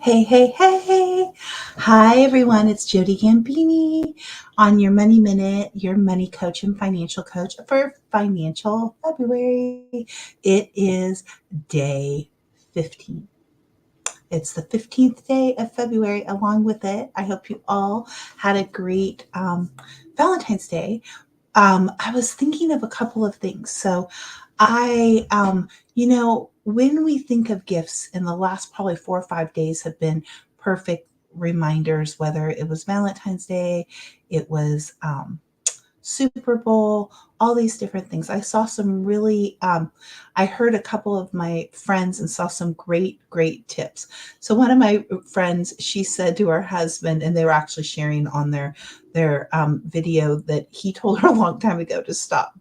Hey, hey, hey. Hi, everyone. It's Jody Gambini on your Money Minute, your money coach and financial coach for financial February. It is day 15. It's the 15th day of February. Along with it, I hope you all had a great Valentine's Day. I was thinking of a couple of things. So when we think of gifts in the last probably 4 or 5 days have been perfect reminders, whether it was Valentine's Day, it was Super Bowl, all these different things. I saw some really, I heard a couple of my friends and saw some great, great tips. So one of my friends, she said to her husband, and they were actually sharing on their video that he told her a long time ago to stop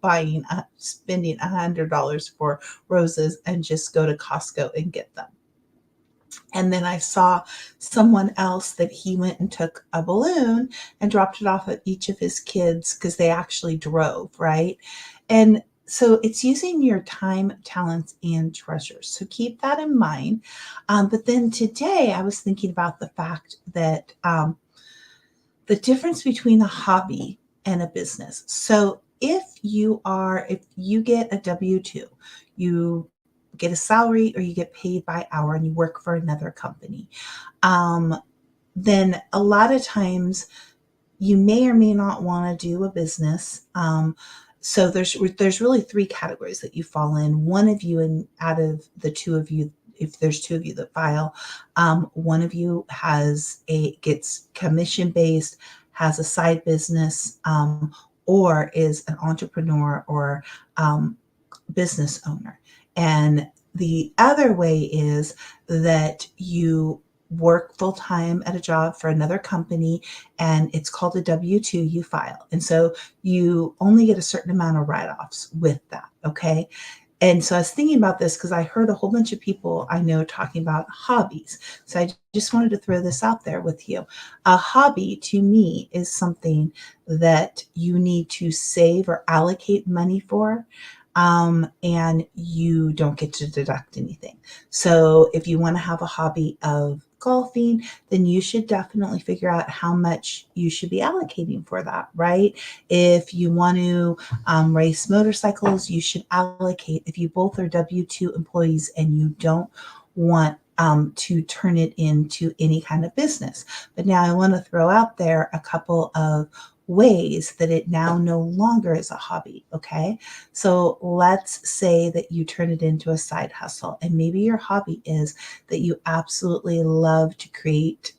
spending $100 for roses and just go to Costco and get them. And then I saw someone else that he went and took a balloon and dropped it off at each of his kids because they actually drove, right? And so it's using your time, talents, and treasures. So keep that in mind. But then today I was thinking about the fact that the difference between a hobby and a business. So if you get a W-2, you get a salary or you get paid by hour and you work for another company, um, then a lot of times you may or may not want to do a business. So there's really three categories that you fall in. One of you, and out of the two of you, if there's two of you that file, one of you gets commission based, has a side business, or is an entrepreneur or business owner. And the other way is that you work full time at a job for another company and it's called a W-2 you file. And so you only get a certain amount of write offs with that. Okay. And so I was thinking about this because I heard a whole bunch of people I know talking about hobbies. So I just wanted to throw this out there with you. A hobby to me is something that you need to save or allocate money for, and you don't get to deduct anything. So if you want to have a hobby of golfing, then you should definitely figure out how much you should be allocating for that, right? If you want to race motorcycles, you should allocate. If you both are W-2 employees and you don't want to turn it into any kind of business. But now I want to throw out there a couple of ways that it now no longer is a hobby. Okay. So let's say that you turn it into a side hustle, and maybe your hobby is that you absolutely love to create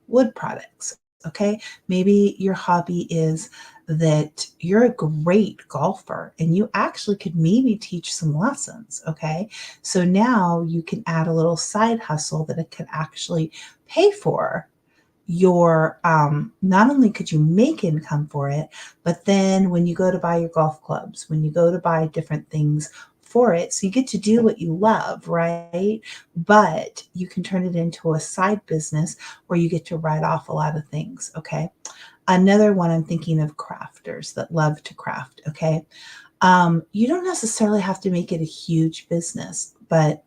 wood products. Okay. Maybe your hobby is that you're a great golfer and you actually could maybe teach some lessons. Okay. So now you can add a little side hustle that it could actually pay for your not only could you make income for it, but then when you go to buy your golf clubs, when you go to buy different things for it, so you get to do what you love, right? But you can turn it into a side business where you get to write off a lot of things. Okay. Another one, I'm thinking of crafters that love to craft. Okay. You don't necessarily have to make it a huge business, but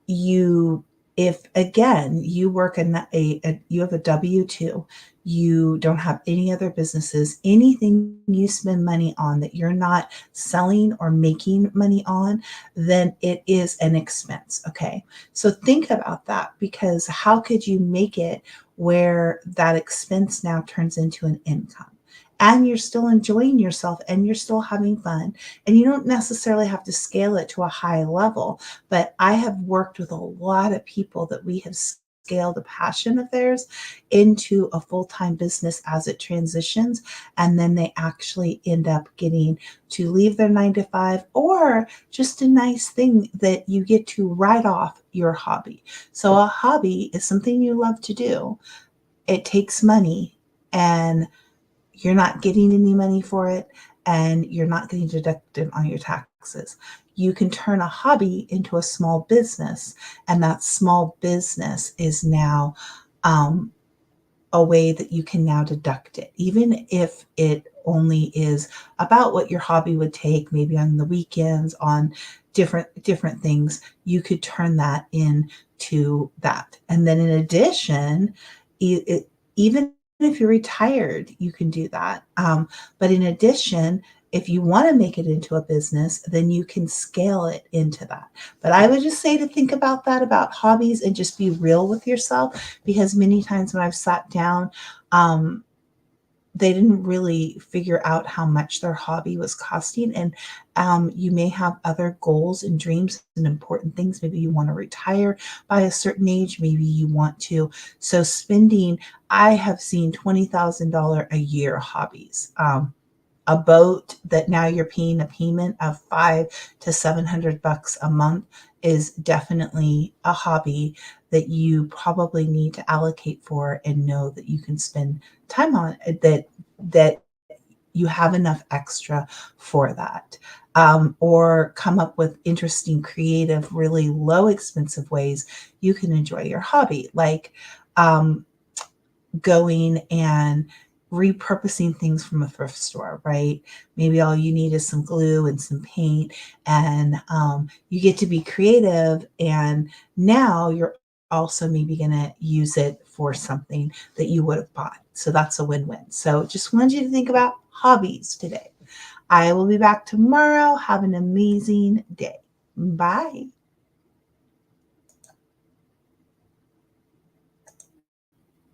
you if again you work you have a W-2, you don't have any other businesses, anything you spend money on that you're not selling or making money on, then it is an expense. Okay. So think about that, because how could you make it where that expense now turns into an income? And you're still enjoying yourself and you're still having fun. And you don't necessarily have to scale it to a high level, but I have worked with a lot of people that we have scaled a passion of theirs into a full-time business as it transitions. And then they actually end up getting to leave their 9 to 5, or just a nice thing that you get to write off your hobby. So a hobby is something you love to do. It takes money, and you're not getting any money for it, and you're not getting deducted on your taxes. You can turn a hobby into a small business, and that small business is now a way that you can now deduct it, even if it only is about what your hobby would take, maybe on the weekends, on different things, you could turn that into that. And then in addition, even if you're retired, you can do that. But in addition, if you want to make it into a business, then you can scale it into that. But I would just say to think about that, about hobbies, and just be real with yourself, because many times when I've sat down, um, they didn't really figure out how much their hobby was costing. And you may have other goals and dreams and important things. Maybe you want to retire by a certain age. Maybe you want to. So spending, I have seen $20,000 a year hobbies. A boat that now you're paying a payment of 500 to 700 bucks a month is definitely a hobby that you probably need to allocate for, and know that you can spend time on, that you have enough extra for that. Or come up with interesting, creative, really low expensive ways you can enjoy your hobby, like um, going and repurposing things from a thrift store, right? Maybe all you need is some glue and some paint, and you get to be creative. And now you're also maybe going to use it for something that you would have bought. So that's a win win. So just wanted you to think about hobbies today. I will be back tomorrow. Have an amazing day. Bye.